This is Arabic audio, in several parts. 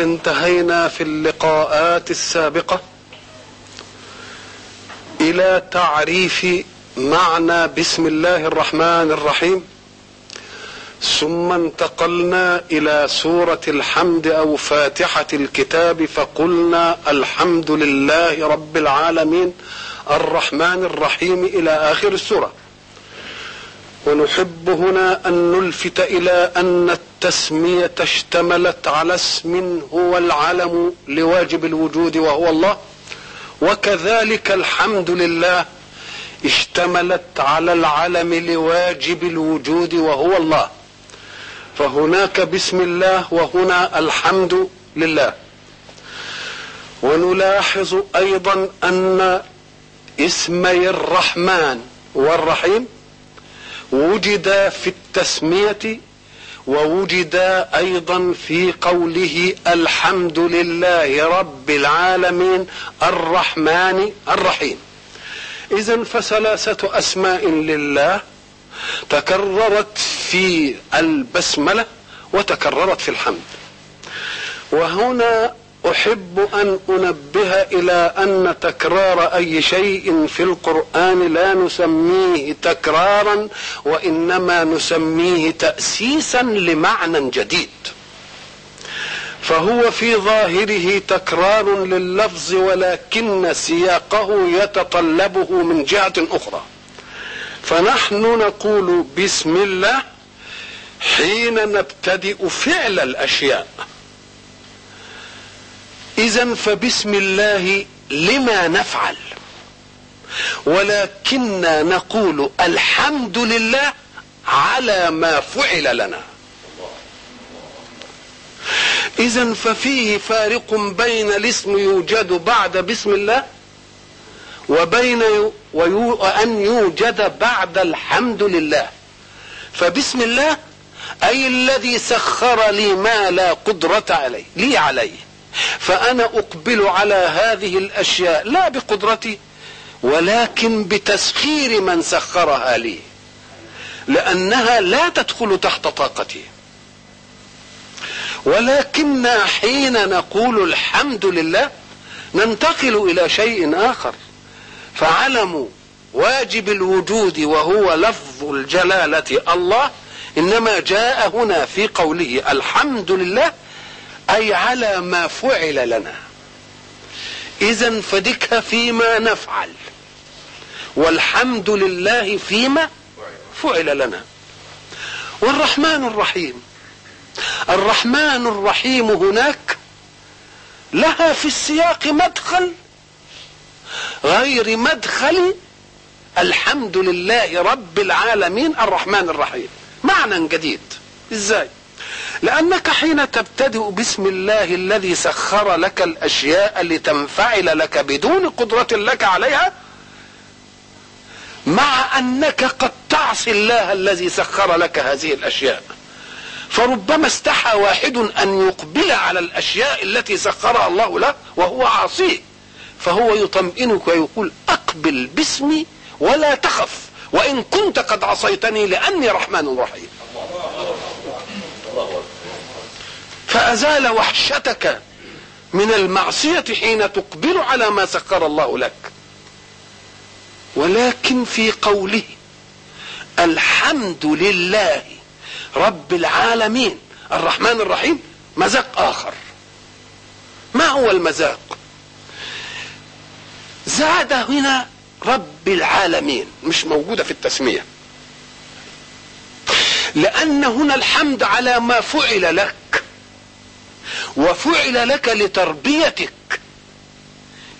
انتهينا في اللقاءات السابقة إلى تعريف معنى بسم الله الرحمن الرحيم، ثم انتقلنا إلى سورة الحمد أو فاتحة الكتاب، فقلنا الحمد لله رب العالمين الرحمن الرحيم إلى آخر السورة. ونحب هنا أن نلفت إلى أن التسمية اشتملت على اسم هو العلم لواجب الوجود وهو الله، وكذلك الحمد لله اشتملت على العلم لواجب الوجود وهو الله، فهناك بسم الله وهنا الحمد لله. ونلاحظ أيضا أن اسمي الرحمن والرحيم وجد في التسمية ووجد أيضا في قوله الحمد لله رب العالمين الرحمن الرحيم. إذن فثلاثة أسماء لله تكررت في البسملة وتكررت في الحمد. وهنا أحب أن أنبه إلى أن تكرار أي شيء في القرآن لا نسميه تكرارا، وإنما نسميه تأسيسا لمعنى جديد، فهو في ظاهره تكرار لللفظ ولكن سياقه يتطلبه من جهة أخرى. فنحن نقول بسم الله حين نبتدئ فعل الأشياء، إذن فبسم الله لما نفعل، ولكننا نقول الحمد لله على ما فعل لنا. إذن ففيه فارق بين الاسم يوجد بعد بسم الله وبين أن يوجد بعد الحمد لله. فبسم الله أي الذي سخر لي ما لا قدرة لي عليه، فأنا أقبل على هذه الأشياء لا بقدرتي ولكن بتسخير من سخرها لي، لأنها لا تدخل تحت طاقتي. ولكن حين نقول الحمد لله ننتقل إلى شيء آخر، فعلم واجب الوجود وهو لفظ الجلالة الله إنما جاء هنا في قوله الحمد لله أي على ما فعل لنا. إذن فدك فيما نفعل، والحمد لله فيما فعل لنا. والرحمن الرحيم، الرحمن الرحيم هناك لها في السياق مدخل غير مدخل الحمد لله رب العالمين الرحمن الرحيم، معنى جديد. ازاي؟ لأنك حين تبتدئ بسم الله الذي سخر لك الأشياء لتنفعل لك بدون قدرة لك عليها، مع أنك قد تعصي الله الذي سخر لك هذه الأشياء، فربما استحى واحد أن يقبل على الأشياء التي سخرها الله له وهو عاصيه، فهو يطمئنك ويقول أقبل باسمي ولا تخف وإن كنت قد عصيتني لأني رحمن رحيم. فأزال وحشتك من المعصية حين تقبل على ما سخر الله لك. ولكن في قوله الحمد لله رب العالمين الرحمن الرحيم مذاق آخر. ما هو المذاق؟ زاد هنا رب العالمين، مش موجودة في التسمية، لأن هنا الحمد على ما فعل لك، وفعل لك لتربيتك،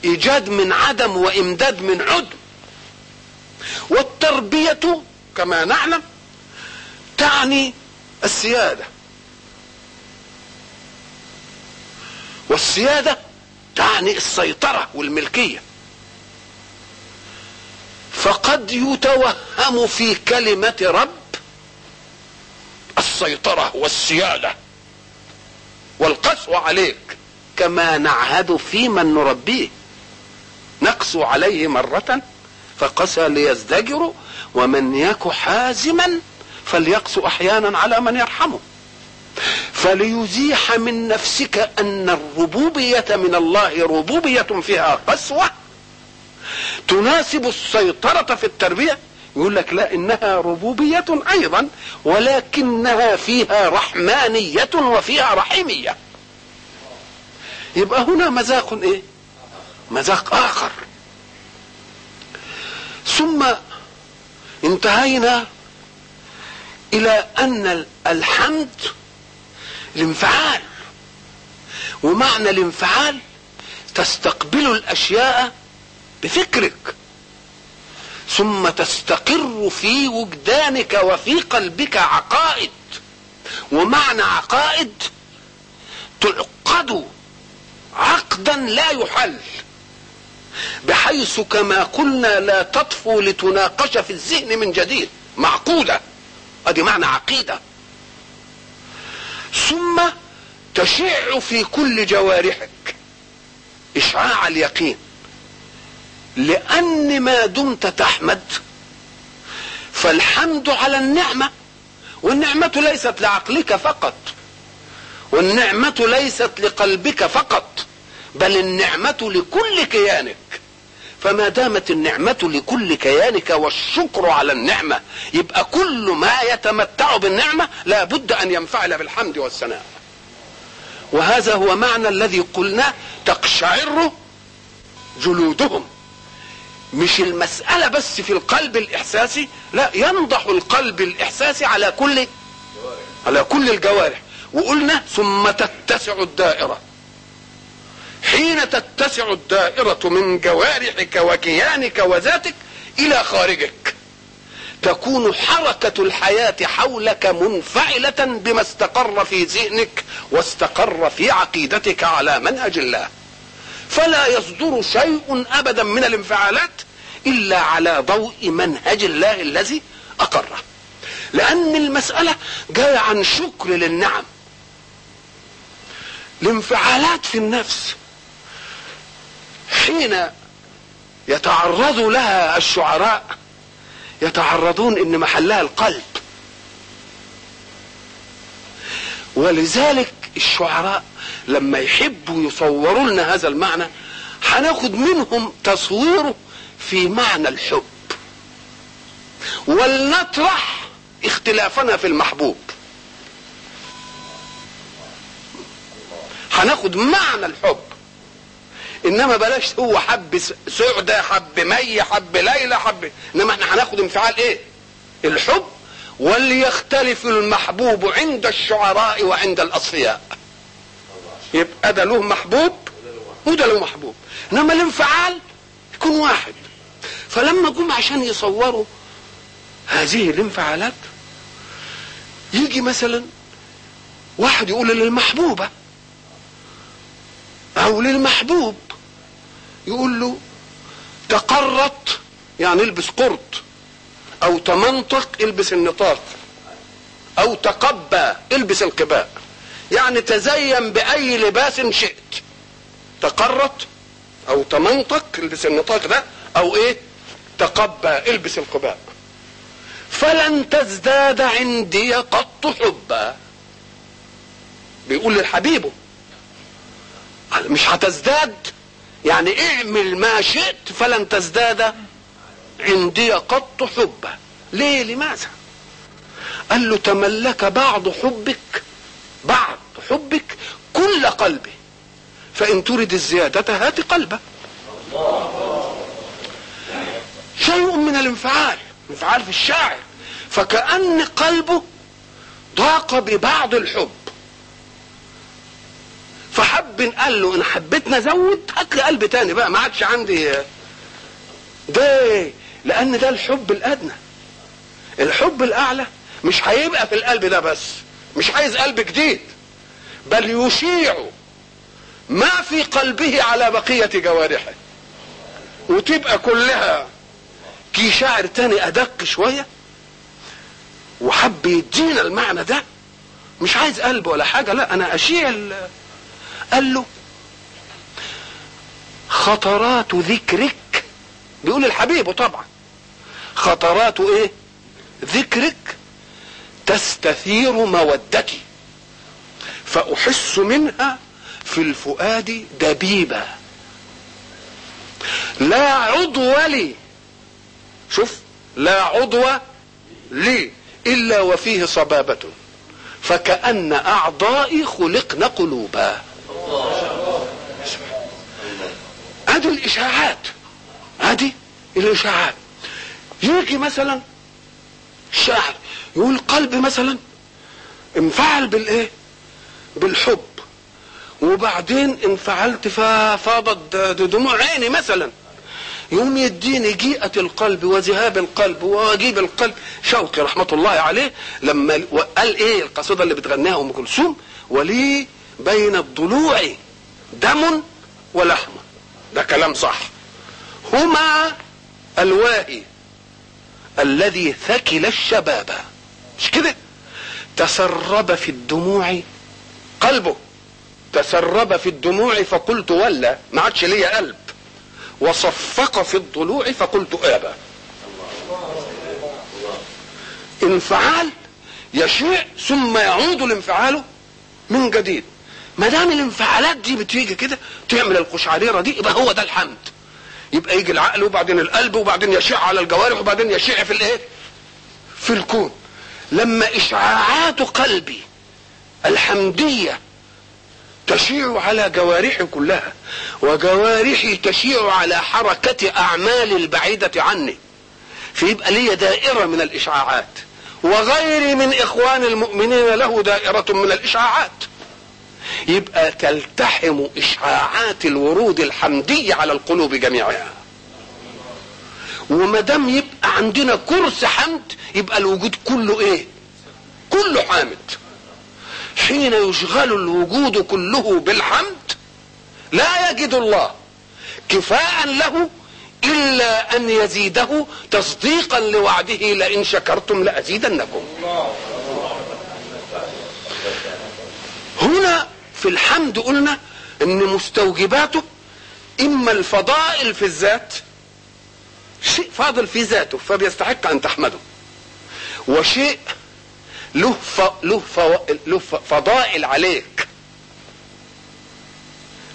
إيجاد من عدم وإمداد من عدم. والتربية كما نعلم تعني السيادة، والسيادة تعني السيطرة والملكية. فقد يتوهم في كلمة رب السيطرة والسيادة والقسوة عليك، كما نعهد في من نربيه، نقسو عليه مرة فقسى ليزدجر ومن يك حازما فليقسو أحيانا على من يرحمه. فليزيح من نفسك ان الربوبية من الله ربوبية فيها قسوة تناسب السيطرة في التربية، يقول لك لا، انها ربوبية ايضا ولكنها فيها رحمانية وفيها رحيمية. يبقى هنا مذاق ايه؟ مذاق اخر. ثم انتهينا الى ان الحمد الانفعال، ومعنى الانفعال تستقبل الاشياء بفكرك ثم تستقر في وجدانك وفي قلبك عقائد، ومعنى عقائد تعقد عقدا لا يحل، بحيث كما قلنا لا تطفو لتناقش في الذهن من جديد، معقودة، ادي معنى عقيدة. ثم تشع في كل جوارحك اشعاع اليقين، لان ما دمت تحمد فالحمد على النعمة، والنعمة ليست لعقلك فقط، والنعمة ليست لقلبك فقط، بل النعمة لكل كيانك. فما دامت النعمة لكل كيانك والشكر على النعمة، يبقى كل ما يتمتع بالنعمة لا بد أن ينفعل بالحمد والثناء. وهذا هو معنى الذي قلنا تقشعر جلودهم. مش المسألة بس في القلب الإحساسي، لا، ينضح القلب الإحساسي على كل الجوارح. وقلنا ثم تتسع الدائرة. حين تتسع الدائرة من جوارحك وكيانك وذاتك إلى خارجك، تكون حركة الحياة حولك منفعلة بما استقر في ذهنك واستقر في عقيدتك على منهج الله. فلا يصدر شيء أبدا من الانفعالات إلا على ضوء منهج الله الذي أقره، لأن المسألة جاية عن شكر للنعم. الانفعالات في النفس حين يتعرض لها الشعراء يتعرضون ان محلها القلب، ولذلك الشعراء لما يحبوا يصوروا لنا هذا المعنى هناخد منهم تصويره في معنى الحب، ولنطرح اختلافنا في المحبوب. هناخد معنى الحب، انما بلاش هو حب سعدة، حب مي، حب ليلى، حب، انما احنا هناخد انفعال ايه؟ الحب. وليختلف المحبوب عند الشعراء وعند الاصفياء. يبقى ده له محبوب وده له محبوب، انما الانفعال يكون واحد. فلما جم عشان يصوروا هذه الانفعالات، يجي مثلا واحد يقول للمحبوبة او للمحبوب، يقول له تقرط يعني البس قرط، او تمنطق البس النطاق، او تقبى البس القباء، يعني تزين باي لباس شئت. تقرط او تمنطق البس النطاق ده، او ايه؟ تقبى البس القباء. فلن تزداد عندي قط حبا، بيقول للحبيبه مش هتزداد، يعني اعمل ما شئت فلن تزداد عندي قط حبا. ليه؟ لماذا؟ قال له تملك بعض حبك كل قلبي، فإن تريد الزيادة هات قلبه. شيء من الانفعال، انفعال في الشاعر، فكأن قلبه ضاق ببعض الحب، فحب قال له ان حبيتنا زود هات لي قلب تاني بقى، ما عادش عندي ده، لان ده الحب الادنى. الحب الاعلى مش هيبقى في القلب ده بس، مش عايز قلب جديد، بل يشيع ما في قلبه على بقية جوارحه، وتبقى كلها. كي شاعر تاني ادق شوية وحب يدينا المعنى ده، مش عايز قلب ولا حاجة، لا انا اشيع. قال له خطرات ذكرك، بيقول الحبيب طبعا، خطرات ايه؟ ذكرك تستثير مودتي. فأحس منها في الفؤاد دبيبة لا عضو لي، شوف، لا عضو لي إلا وفيه صبابة فكأن أعضائي خلقن قلوبا. هذه الإشاعات، هذه الإشاعات. يجي مثلا الشاعر يقول قلب مثلا انفعل بالايه؟ بالحب، وبعدين انفعلت ففاضت دموع عيني مثلا، يوم يديني جيئة القلب وذهاب القلب وواجيب القلب. شوقي رحمة الله عليه لما قال ايه القصيدة اللي بتغنيها ام كلثوم: ولي بين الضلوع دم ولحم، ده كلام صح، هما الواهي الذي ثكل الشباب، مش كده؟ تسرب في الدموع قلبه، تسرب في الدموع فقلت ولا، ما عادش ليا قلب، وصفق في الضلوع فقلت ابى. انفعال يشيع ثم يعود الانفعال من جديد. ما دام الانفعالات دي بتيجي كده تعمل القشعريره دي، يبقى هو ده الحمد. يبقى يجي العقل وبعدين القلب وبعدين يشيع على الجوارح وبعدين يشيع في الايه؟ في الكون. لما اشعاعات قلبي الحمديه تشيع على جوارحي كلها، وجوارحي تشيع على حركة أعمال البعيدة عني، فيبقى لي دائرة من الإشعاعات، وغيري من إخوان المؤمنين له دائرة من الإشعاعات، يبقى تلتحم إشعاعات الورود الحمدية على القلوب جميعها. ومدام يبقى عندنا كرس حمد يبقى الوجود كله إيه؟ كله حامد. حين يشغل الوجود كله بالحمد لا يجد الله كفاء له إلا أن يزيده تصديقا لوعده: لئن شكرتم لأزيدنكم. هنا في الحمد قلنا إن مستوجباته إما الفضائل في الذات، شيء فاضل في ذاته فبيستحق أن تحمده، وشيء له فضائل عليك،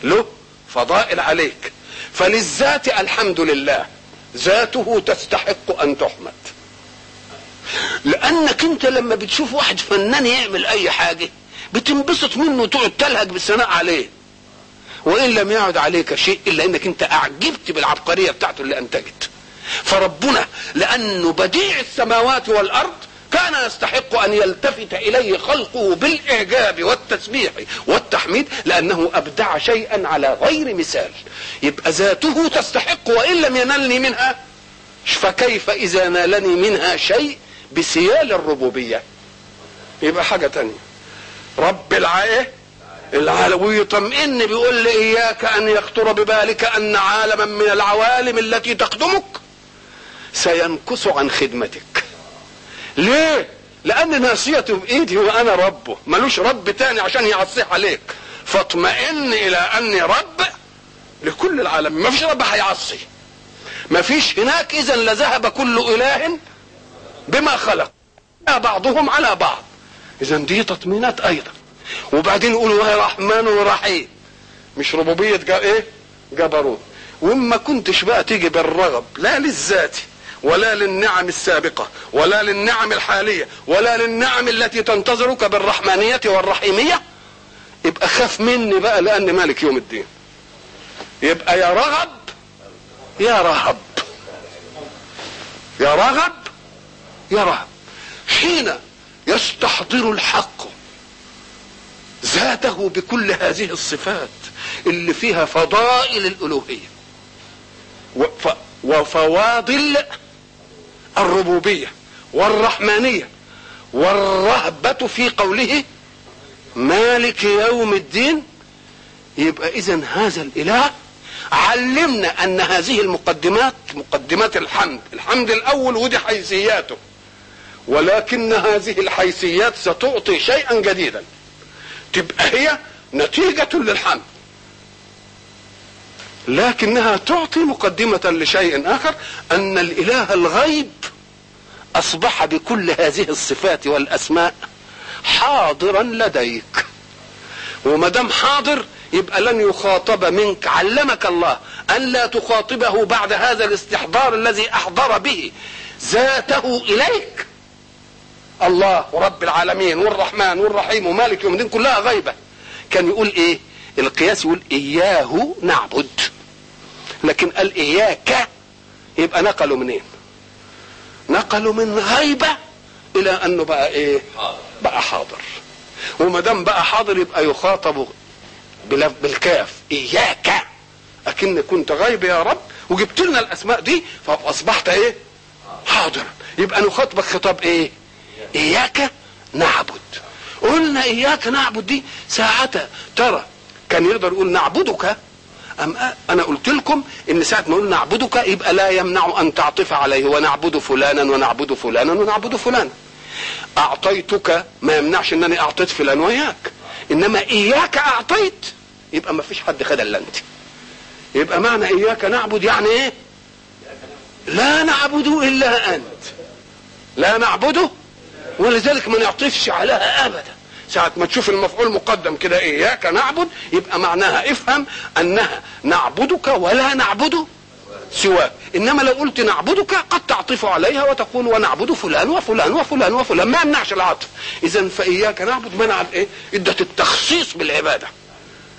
له فضائل عليك. فللذات الحمد لله، ذاته تستحق ان تحمد، لانك انت لما بتشوف واحد فنان يعمل اي حاجه بتنبسط منه وتقعد تلهج بالثناء عليه، وان لم يعد عليك شيء الا انك انت اعجبت بالعبقريه بتاعته اللي انتجت. فربنا لانه بديع السماوات والارض كان يستحق ان يلتفت اليه خلقه بالاعجاب والتسبيح والتحميد، لانه ابدع شيئا على غير مثال. يبقى ذاته تستحق وان لم ينلني منها، فكيف اذا نالني منها شيء بسيال الربوبيه؟ يبقى حاجه تانية. رب العالم ويطمئن بيقول لي: اياك ان يخطر ببالك ان عالما من العوالم التي تخدمك سينكس عن خدمتك. ليه؟ لان ناصيته بايدي وانا ربه، ملوش رب تاني عشان يعصيه عليك. فاطمئن الى اني رب لكل العالم، ما فيش رب هيعصي، ما فيش هناك. اذا لذهب كل اله بما خلق، بعضهم على بعض. اذا دي تطمينات ايضا. وبعدين يقولوا: يا رحمن ورحيم، مش ربوبيه جبروت. وما كنتش بقى تيجي بالرغب لا للذات ولا للنعم السابقة ولا للنعم الحالية ولا للنعم التي تنتظرك بالرحمانية والرحيمية، يبقى خاف مني بقى لأني مالك يوم الدين. يبقى يا رغب يا رهب، يا رغب يا رهب. حين يستحضر الحق ذاته بكل هذه الصفات اللي فيها فضائل الألوهية وفواضل الربوبية والرحمانية والرهبة في قوله مالك يوم الدين، يبقى إذن هذا الإله علمنا أن هذه المقدمات مقدمات الحمد الأول، ودي حيثياته، ولكن هذه الحيثيات ستعطي شيئا جديدا تبقى هي نتيجة للحمد، لكنها تعطي مقدمة لشيء آخر، أن الإله الغيب أصبح بكل هذه الصفات والأسماء حاضرا لديك. وما دام حاضر يبقى لن يخاطب منك. علمك الله ان لا تخاطبه بعد هذا الاستحضار الذي احضر به ذاته اليك. الله ورب العالمين والرحمن والرحيم ومالك يوم الدين كلها غيبة. كان يقول ايه القياس؟ يقول اياه نعبد، لكن قال اياك يبقى نقلوا منين؟ نقلوا من غيبة الى انه بقى ايه؟ بقى حاضر. وما دام بقى حاضر يبقى يخاطب بالكاف اياك، اكن كنت غيب يا رب وجبت لنا الاسماء دي فاصبحت ايه؟ حاضر. يبقى نخاطبك خطاب ايه؟ اياك نعبد. قلنا اياك نعبد دي ساعتها ترى كان يقدر يقول نعبدك. انا قلت لكم ان ساعه ما نقول نعبدك يبقى لا يمنع ان تعطف عليه ونعبد فلانا ونعبد فلانا ونعبد فلانا. اعطيتك ما يمنعش انني اعطيت فلان وياك، انما اياك اعطيت يبقى ما فيش حد خد الا انت. يبقى معنى اياك نعبد يعني ايه؟ لا نعبد الا انت، لا نعبده، ولذلك ما نعطفش عليها ابدا. ساعة ما تشوف المفعول مقدم كده اياك نعبد يبقى معناها افهم انها نعبدك ولا نعبد سواك. انما لو قلت نعبدك قد تعطف عليها وتقول ونعبد فلان وفلان وفلان وفلان، ما يمنعش العطف. اذا فاياك نعبد منع الايه؟ ادت التخصيص بالعباده.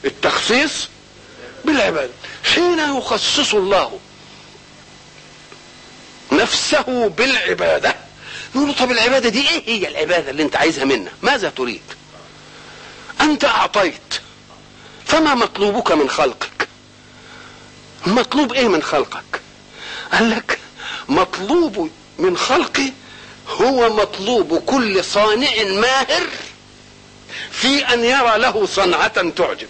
التخصيص بالعباده. حين يخصص الله نفسه بالعباده نقول له طب العباده دي ايه هي العباده اللي انت عايزها منا؟ ماذا تريد؟ انت اعطيت، فما مطلوبك من خلقك؟ مطلوب ايه من خلقك؟ قال لك مطلوب من خلقي هو مطلوب كل صانع ماهر في ان يرى له صنعة تعجب.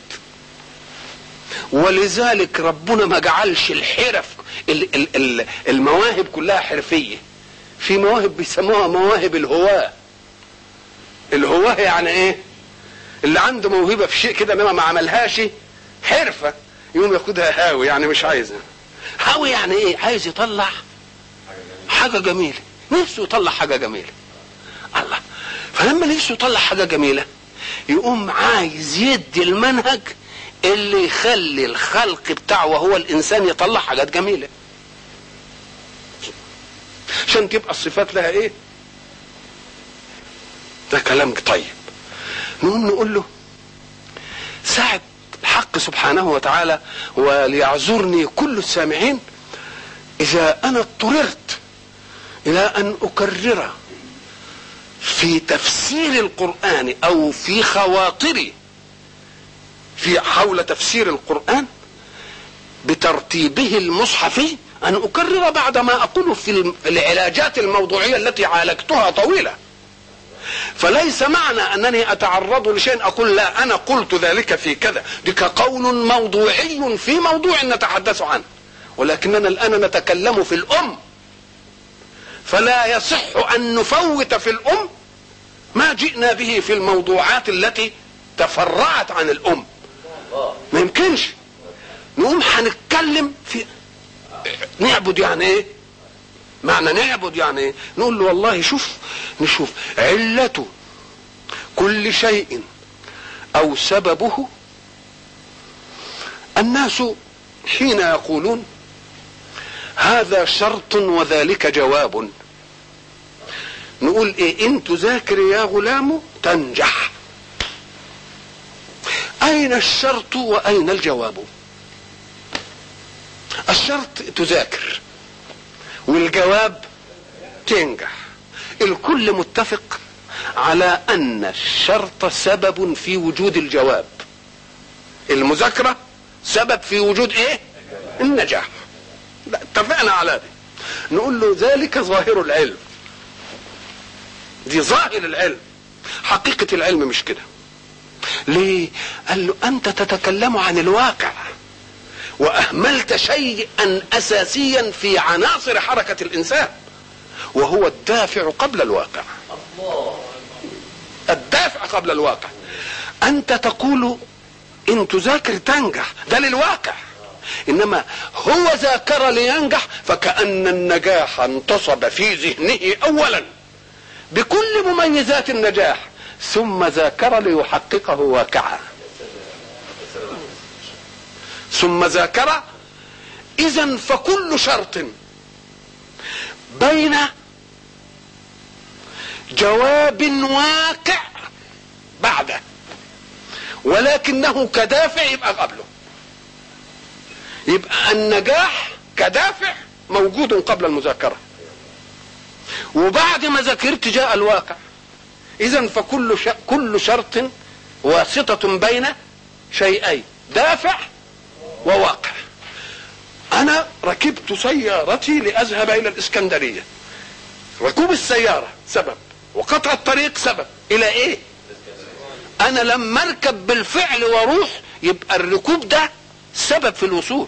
ولذلك ربنا ما جعلش الحرف المواهب كلها حرفية. في مواهب بيسموها مواهب الهواة. الهواة يعني ايه؟ اللي عنده موهبة في شيء كده انما ما عملهاش حرفة يقوم ياخدها هاوي، يعني مش عايزها. هاوي يعني ايه؟ عايز يطلع حاجة جميلة، نفسه يطلع حاجة جميلة. الله، فلما نفسه يطلع حاجة جميلة يقوم عايز يدي المنهج اللي يخلي الخلق بتاعه وهو الانسان يطلع حاجات جميلة عشان تبقى الصفات لها ايه؟ ده كلام طيب. نقوم نقول له ساعة الحق سبحانه وتعالى وليعذرني كل السامعين اذا انا اضطررت الى ان اكرر في تفسير القرآن او في خواطري في حول تفسير القرآن بترتيبه المصحفي ان اكرر بعد ما اقوله في العلاجات الموضوعية التي عالجتها طويلة. فليس معنى انني اتعرض لشيء اقول لا انا قلت ذلك في كذا، ذلك قول موضوعي في موضوع نتحدث عنه، ولكننا الان نتكلم في الام، فلا يصح ان نفوت في الام ما جئنا به في الموضوعات التي تفرعت عن الام. ما يمكنش. نقوم هنتكلم في نعبد يعني ايه؟ معنى نعبد يعني ايه؟ نقول له والله نشوف علة كل شيء او سببه. الناس حين يقولون هذا شرط وذلك جواب نقول ايه؟ ان تذاكر يا غلام تنجح. اين الشرط واين الجواب؟ الشرط تذاكر والجواب تنجح. الكل متفق على ان الشرط سبب في وجود الجواب. المذاكرة سبب في وجود ايه؟ النجاح. لا اتفقنا على دي. نقول له ذلك ظاهر العلم، دي ظاهر العلم، حقيقة العلم مش كده. ليه؟ قال له انت تتكلم عن الواقع واهملت شيئا اساسيا في عناصر حركة الانسان وهو الدافع قبل الواقع. الدافع قبل الواقع. انت تقول ان تذاكر تنجح، ده للواقع، انما هو ذاكر لينجح فكأن النجاح انتصب في ذهنه اولا بكل مميزات النجاح ثم ذاكر ليحققه واقعا. ثم ذاكر. إذن فكل شرط بين جواب واقع بعده ولكنه كدافع يبقى قبله. يبقى النجاح كدافع موجود قبل المذاكرة، وبعد ما ذاكرت جاء الواقع. إذن فكل شرط واسطة بين شيئين، دافع وواقع. أنا ركبت سيارتي لأذهب إلى الإسكندرية، ركوب السيارة سبب وقطع الطريق سبب إلى إيه؟ أنا لما أركب بالفعل واروح يبقى الركوب ده سبب في الوصول،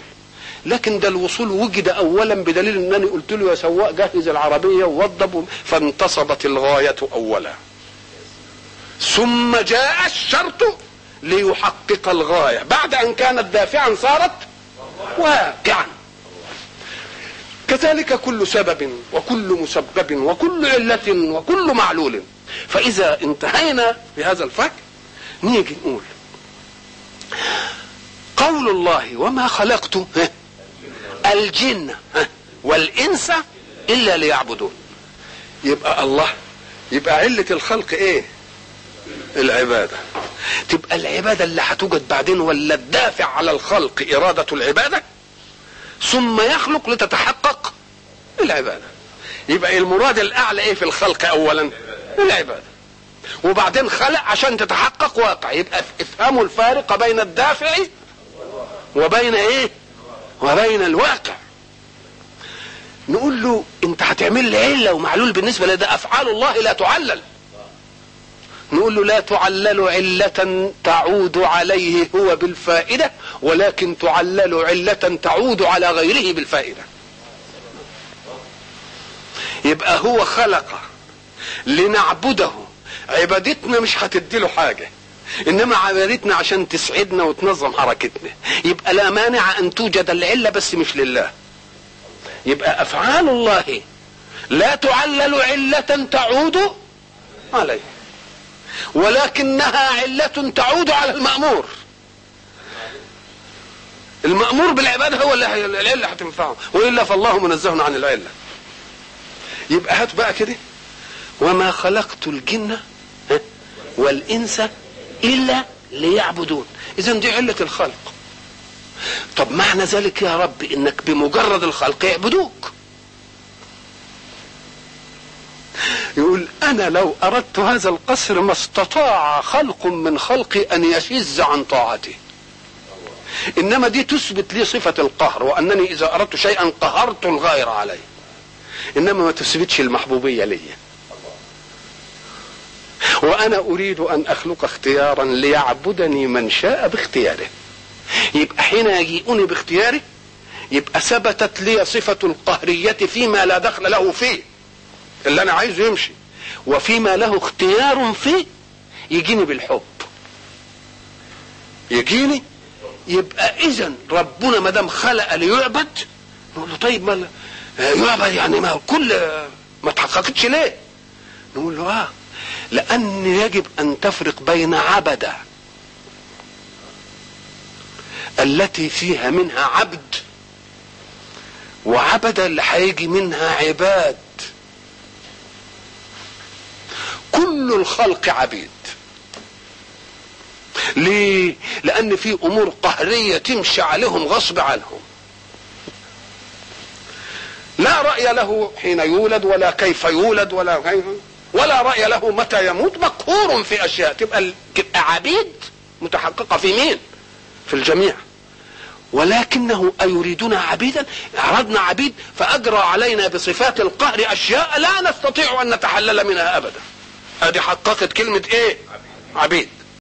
لكن ده الوصول وجد أولا بدليل أنني قلت له يا سواق جهز العربية ووضب، فانتصبت الغاية أولا، ثم جاء الشرط ليحقق الغاية بعد أن كانت دافعا صارت واقعا. كذلك كل سبب وكل مسبب وكل علة وكل معلول. فإذا انتهينا بهذا الفهم نيجي نقول قول الله وما خلقت الجن والإنس إلا ليعبدون. يبقى الله، يبقى علة الخلق ايه؟ العبادة. تبقى العبادة اللي هتوجد بعدين ولا الدافع على الخلق إرادة العبادة، ثم يخلق لتتحقق العبادة. يبقى المراد الأعلى ايه في الخلق؟ أولا العبادة، وبعدين خلق عشان تتحقق واقع. يبقى افهموا الفارق بين الدافع وبين ايه؟ وبين الواقع. نقول له انت هتعمل لي علة ومعلول بالنسبة لده، أفعال الله لا تعلل. نقول له لا تعلل علة تعود عليه هو بالفائدة، ولكن تعلل علة تعود على غيره بالفائدة. يبقى هو خلق لنعبده، عبادتنا مش هتدي له حاجة، انما عبادتنا عشان تسعدنا وتنظم حركتنا. يبقى لا مانع ان توجد العلة بس مش لله. يبقى افعال الله لا تعلل علة تعود عليه، ولكنها علة تعود على المأمور. المأمور بالعبادة هو اللي العلة هتنفعه، وإلا فالله منزه عن العلة. يبقى هات بقى كده وما خلقت الجن والإنس إلا ليعبدون. إذن دي علة الخلق. طب معنى ذلك يا رب إنك بمجرد الخلق يعبدوك. يقول أنا لو أردت هذا القصر ما استطاع خلق من خلقي أن يشذ عن طاعتي، إنما دي تثبت لي صفة القهر، وأنني إذا أردت شيئا قهرت الغير عليه، إنما ما تثبتش المحبوبية لي. وأنا أريد أن أخلق اختيارا ليعبدني من شاء باختياره. يبقى حين يجيئني باختياره يبقى ثبتت لي صفة القهرية فيما لا دخل له فيه، اللي أنا عايزه يمشي، وفيما له اختيار فيه يجيني بالحب، يجيني. يبقى إذن ربنا ما دام خلق ليعبد، نقول له طيب ما يعبد يعني ما كل ما تحققتش ليه؟ نقول له لأن يجب أن تفرق بين عبد التي فيها منها عبد، وعبد اللي هيجي منها عباد. كل الخلق عبيد. ليه؟ لأن في أمور قهرية تمشي عليهم غصب عنهم، لا رأي له حين يولد ولا كيف يولد ولا رأي له متى يموت، مقهور في أشياء. تبقى عبيد متحققة في مين؟ في الجميع. ولكنه أيريدنا عبيدا، أردنا عبيد فأجرى علينا بصفات القهر أشياء لا نستطيع أن نتحلل منها أبدا. هذه حققت كلمة إيه؟ عبيد.